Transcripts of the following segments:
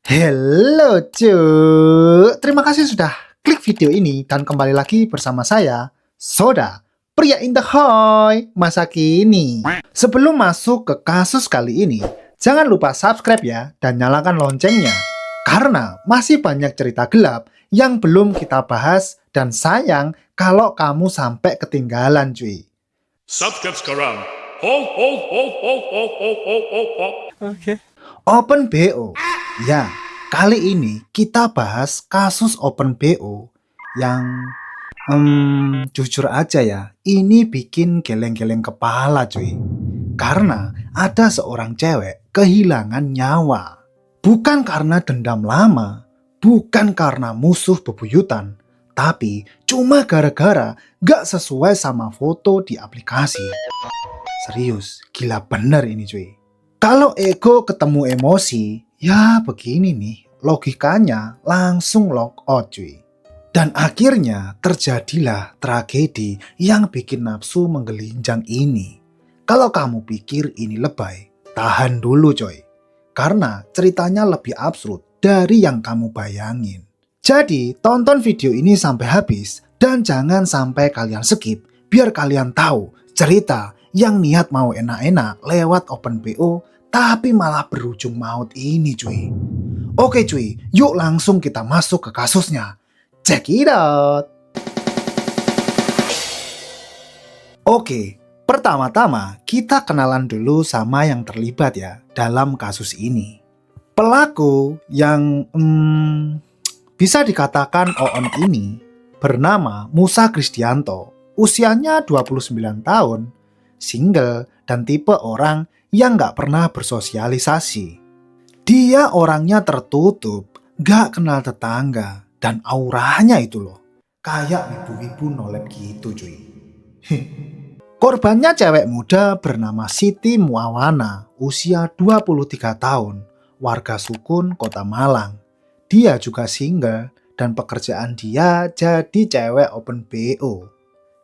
Hello cuk, terima kasih sudah klik video ini dan kembali lagi bersama saya, Soda, pria in the hoy masa kini. Sebelum masuk ke kasus kali ini, jangan lupa subscribe ya dan nyalakan loncengnya. Karena masih banyak cerita gelap yang belum kita bahas dan sayang kalau kamu sampai ketinggalan cuy. Subscribe sekarang. Ho ho ho ho ho ho ho ho ho. Open BO. Ya, kali ini kita bahas kasus Open BO yang jujur aja ya, ini bikin geleng-geleng kepala cuy. Karena ada seorang cewek kehilangan nyawa. Bukan karena dendam lama, bukan karena musuh bebuyutan, tapi cuma gara-gara gak sesuai sama foto di aplikasi. Serius, gila bener ini cuy. Kalau ego ketemu emosi, ya begini nih, logikanya langsung lock out cuy. Dan akhirnya terjadilah tragedi yang bikin nafsu menggelinjang ini. Kalau kamu pikir ini lebay, tahan dulu coy. Karena ceritanya lebih absurd dari yang kamu bayangin. Jadi tonton video ini sampai habis dan jangan sampai kalian skip biar kalian tahu cerita yang niat mau enak-enak lewat Open BO tapi malah berujung maut ini cuy. Oke cuy, yuk langsung kita masuk ke kasusnya. Check it out. Oke, pertama-tama kita kenalan dulu sama yang terlibat ya dalam kasus ini. Pelaku yang bisa dikatakan Oon ini bernama Musa Kristianto. Usianya 29 tahun, single dan tipe orang yang gak pernah bersosialisasi. Dia orangnya tertutup, gak kenal tetangga, dan auranya itu loh, kayak ibu-ibu nolep gitu cuy. Korbannya cewek muda bernama Siti Muawana, usia 23 tahun, warga Sukun, Kota Malang. Dia juga single dan pekerjaan dia jadi cewek Open BO.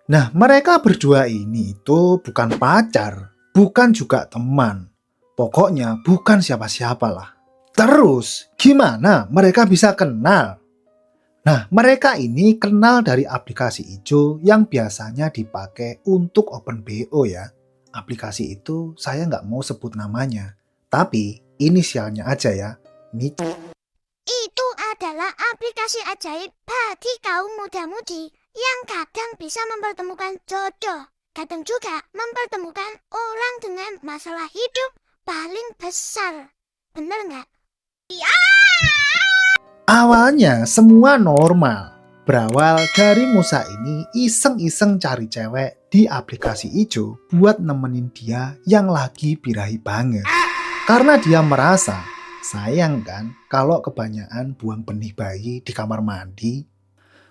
Nah, mereka berdua ini itu bukan pacar, bukan juga teman. Pokoknya bukan siapa-siapa lah. Terus, gimana mereka bisa kenal? Nah, mereka ini kenal dari aplikasi hijau yang biasanya dipakai untuk Open BO ya. Aplikasi itu saya nggak mau sebut namanya, tapi inisialnya aja ya. Itu adalah aplikasi ajaib bagi kaum muda-mudi yang kadang bisa mempertemukan jodoh, kadang juga mempertemukan orang dengan masalah hidup paling besar. Bener nggak? Awalnya semua normal. Berawal dari Musa ini iseng-iseng cari cewek di aplikasi hijau buat nemenin dia yang lagi birahi banget. Karena dia merasa sayang kan kalau kebanyakan buang benih bayi di kamar mandi.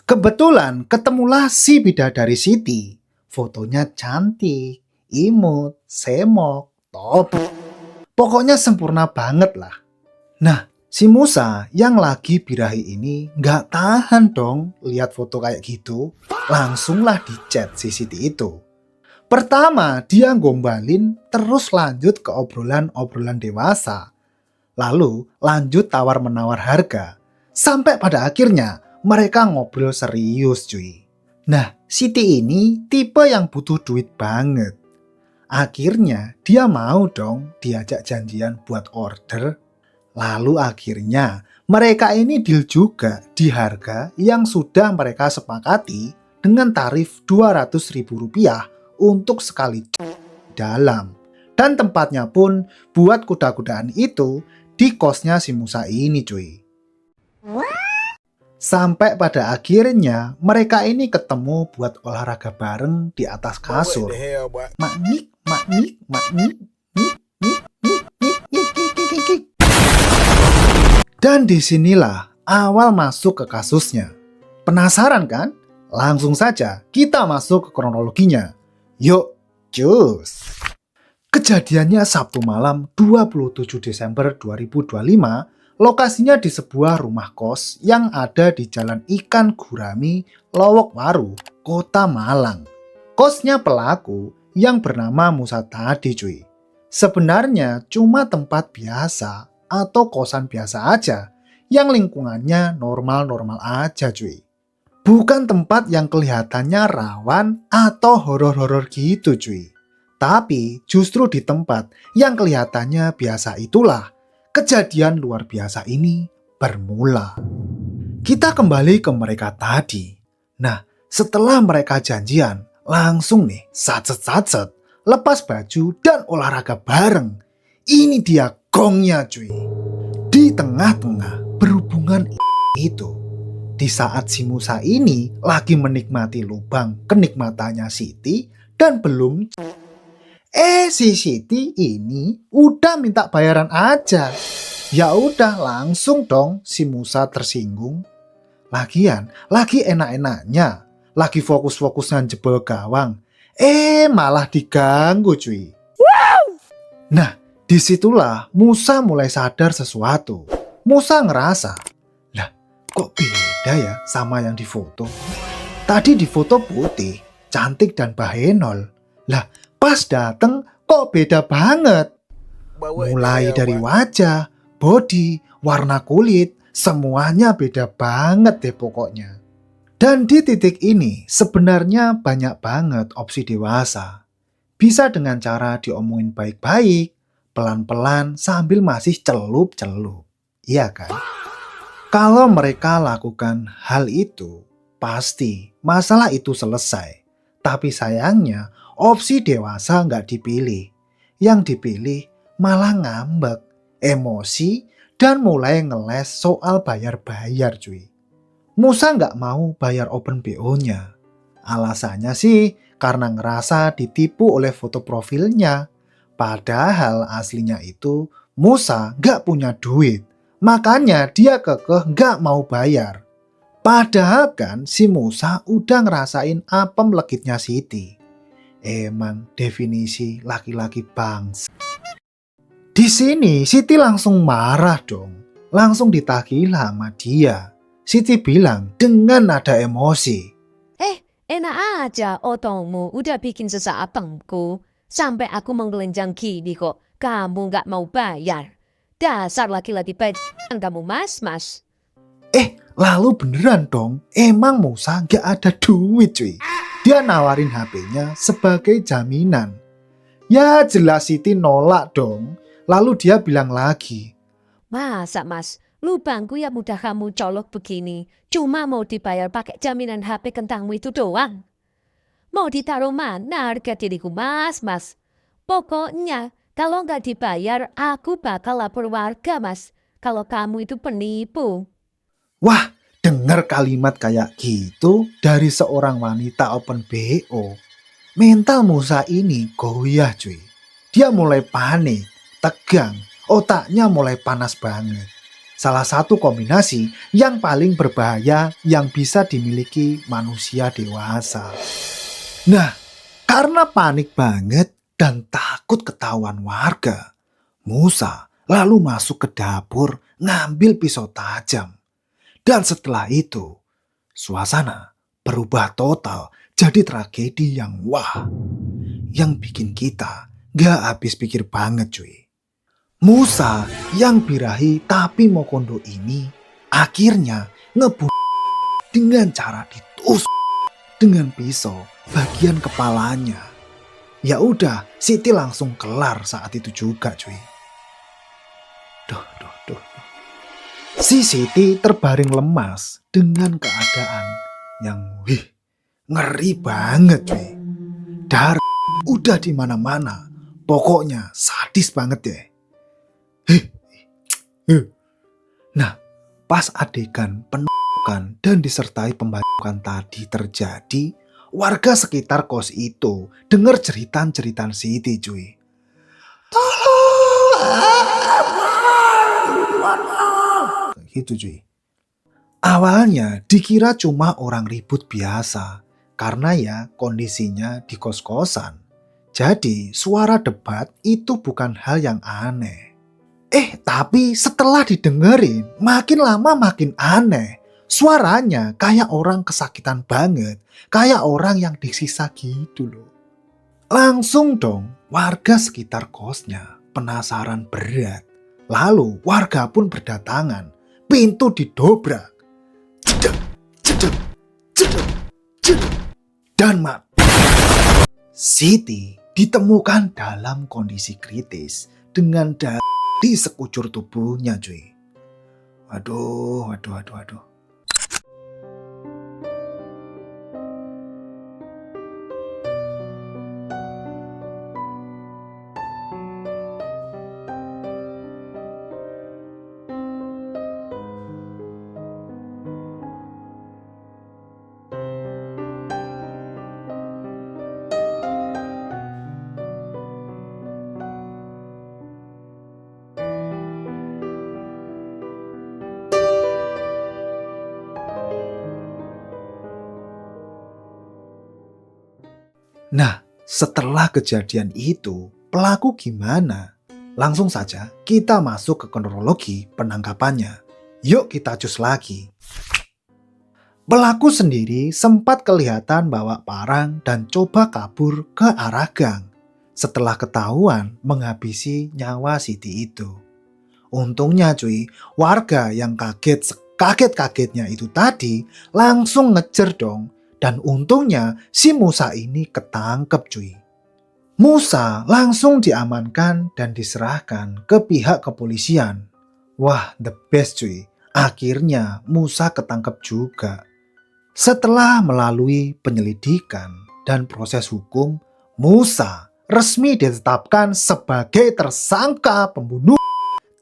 Kebetulan ketemulah si bidadari Siti. Fotonya cantik, imut, semok, top. Pokoknya sempurna banget lah. Nah, si Musa yang lagi birahi ini nggak tahan dong lihat foto kayak gitu. Langsunglah di chat si Siti itu. Pertama dia gombalin, terus lanjut ke obrolan-obrolan dewasa. Lalu lanjut tawar-menawar harga. Sampai pada akhirnya mereka ngobrol serius cuy. Nah, Siti ini tipe yang butuh duit banget. Akhirnya dia mau dong diajak janjian buat order. Lalu akhirnya mereka ini deal juga di harga yang sudah mereka sepakati dengan tarif Rp200.000 untuk sekali dalam. Dan tempatnya pun buat kuda-kudaan itu di kosnya si Musa ini cuy. Sampai pada akhirnya mereka ini ketemu buat olahraga bareng di atas kasur. Maknik, maknik, maknik, nik, nik, nik, nik, nik, nik, nik, nik. Dan disinilah awal masuk ke kasusnya. Penasaran kan? Langsung saja kita masuk ke kronologinya. Yuk, cus! Kejadiannya Sabtu malam 27 Desember 2025, lokasinya di sebuah rumah kos yang ada di Jalan Ikan Gurami, Lowokwaru, Kota Malang. Kosnya pelaku yang bernama Musa tadi cuy. Sebenarnya cuma tempat biasa atau kosan biasa aja yang lingkungannya normal-normal aja cuy. Bukan tempat yang kelihatannya rawan atau horor-horor gitu cuy. Tapi justru di tempat yang kelihatannya biasa itulah kejadian luar biasa ini bermula. Kita kembali ke mereka tadi. Nah, setelah mereka janjian, langsung nih sacet-sacet, lepas baju dan olahraga bareng. Ini dia gongnya cuy. Di tengah-tengah berhubungan itu, di saat si Musa ini lagi menikmati lubang kenikmatannya Siti dan belum si Siti ini udah minta bayaran aja. Ya udah langsung dong si Musa tersinggung. Lagian lagi enak-enaknya, lagi fokus-fokusnya jebol gawang. Malah diganggu cuy. Nah, disitulah Musa mulai sadar sesuatu. Musa ngerasa, lah kok beda ya sama yang di foto. Tadi di foto putih, cantik dan bahenol. Lah pas dateng kok beda banget. Mulai dari wajah, body, warna kulit, semuanya beda banget deh pokoknya. Dan di titik ini sebenarnya banyak banget opsi dewasa. Bisa dengan cara diomongin baik-baik, pelan-pelan sambil masih celup-celup. Iya kan? Kalau mereka lakukan hal itu, pasti masalah itu selesai. Tapi sayangnya opsi dewasa nggak dipilih. Yang dipilih malah ngambek, emosi, dan mulai ngeles soal bayar-bayar cuy. Musa nggak mau bayar open BO-nya. Alasannya sih karena ngerasa ditipu oleh foto profilnya. Padahal aslinya itu Musa nggak punya duit. Makanya dia kekeh nggak mau bayar. Padahal kan si Musa udah ngerasain apem legitnya Siti. Emang definisi laki-laki bangsa. Di sini Siti langsung marah dong. Langsung ditagih sama dia. Siti bilang dengan nada emosi. Enak aja otongmu udah bikin sesak apemku. Sampai aku menggelenjang gini kok. Kamu gak mau bayar. Dasar laki-laki bajingan kamu mas. Lalu beneran dong. Emang Musa gak ada duit cuy. Dia nawarin HP-nya sebagai jaminan. Ya jelas Siti nolak dong. Lalu dia bilang lagi. Masa mas, lubangku yang mudah kamu colok begini. Cuma mau dibayar pakai jaminan HP kentangmu itu doang. Mau ditaruh mana harga diriku mas? Pokoknya kalau nggak dibayar aku bakal lapor warga mas. Kalau kamu itu penipu. Wah, dengar kalimat kayak gitu dari seorang wanita open BO. Mental Musa ini goyah cuy. Dia mulai panik, tegang, otaknya mulai panas banget. Salah satu kombinasi yang paling berbahaya yang bisa dimiliki manusia dewasa. Nah, karena panik banget dan takut ketahuan warga, Musa lalu masuk ke dapur ngambil pisau tajam. Dan setelah itu, suasana berubah total jadi tragedi yang wah. Yang bikin kita gak habis pikir banget cuy. Musa yang birahi tapi mau kondo ini akhirnya ngebunuh dengan cara ditusuk dengan pisau bagian kepalanya. Ya udah, Siti langsung kelar saat itu juga cuy. Duh. Si Siti terbaring lemas dengan keadaan yang ngeri banget cuy. Darah udah di mana-mana. Pokoknya sadis banget deh. Nah, pas adegan penusukan dan disertai pembacokan tadi terjadi, warga sekitar kos itu dengar jeritan-jeritan Siti cuy. Gitu cuy. Awalnya dikira cuma orang ribut biasa karena ya kondisinya di kos-kosan. Jadi suara debat itu bukan hal yang aneh. Tapi setelah didengerin makin lama makin aneh. Suaranya kayak orang kesakitan banget, kayak orang yang disiksa gitu loh. Langsung dong warga sekitar kosnya penasaran berat. Lalu warga pun berdatangan pintu didobrak. Jedek, jedek, jedek, jedek, dan mati. Siti ditemukan dalam kondisi kritis dengan darah di sekujur tubuhnya, cuy. Waduh. Nah, setelah kejadian itu, pelaku gimana? Langsung saja kita masuk ke kronologi penangkapannya. Yuk kita cus lagi. Pelaku sendiri sempat kelihatan bawa parang dan coba kabur ke arah gang. Setelah ketahuan menghabisi nyawa Siti itu. Untungnya cuy, warga yang kaget-kagetnya itu tadi langsung ngejar dong. Dan untungnya si Musa ini ketangkep cuy. Musa langsung diamankan dan diserahkan ke pihak kepolisian. Wah, the best cuy. Akhirnya Musa ketangkep juga. Setelah melalui penyelidikan dan proses hukum, Musa resmi ditetapkan sebagai tersangka pembunuh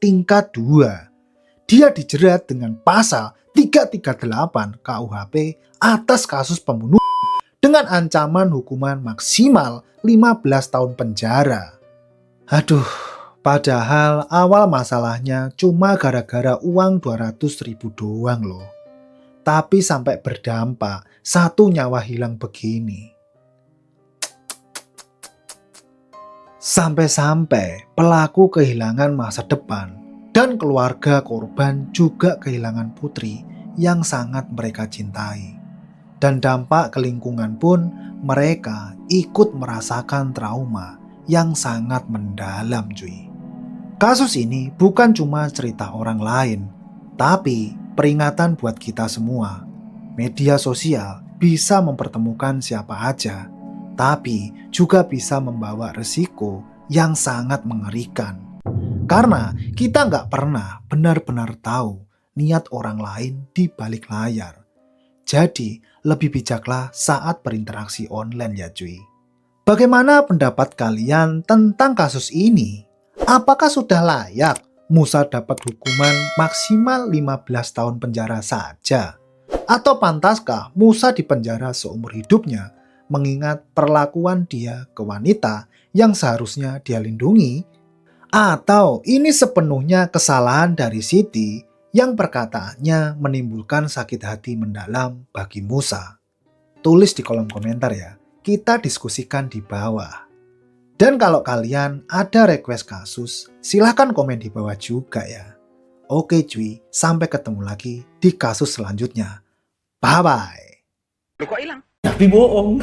tingkat 2. Dia dijerat dengan pasal 338 KUHP atas kasus pembunuhan dengan ancaman hukuman maksimal 15 tahun penjara. Aduh, padahal awal masalahnya cuma gara-gara uang 200.000 doang loh. Tapi sampai berdampak 1 nyawa hilang begini. Sampai-sampai pelaku kehilangan masa depan dan keluarga korban juga kehilangan putri yang sangat mereka cintai. Dan dampak ke lingkungan pun mereka ikut merasakan trauma yang sangat mendalam cuy. Kasus ini bukan cuma cerita orang lain, tapi peringatan buat kita semua. Media sosial bisa mempertemukan siapa aja, tapi juga bisa membawa resiko yang sangat mengerikan. Karena kita nggak pernah benar-benar tahu niat orang lain di balik layar. Jadi, lebih bijaklah saat berinteraksi online ya cuy. Bagaimana pendapat kalian tentang kasus ini? Apakah sudah layak Musa dapat hukuman maksimal 15 tahun penjara saja? Atau pantaskah Musa dipenjara seumur hidupnya mengingat perlakuan dia ke wanita yang seharusnya dia lindungi? Atau ini sepenuhnya kesalahan dari Siti yang perkataannya menimbulkan sakit hati mendalam bagi Musa? Tulis di kolom komentar ya, kita diskusikan di bawah. Dan kalau kalian ada request kasus, silahkan komen di bawah juga ya. Oke cuy, sampai ketemu lagi di kasus selanjutnya. Bye-bye. Lu kok hilang? Tapi bohong.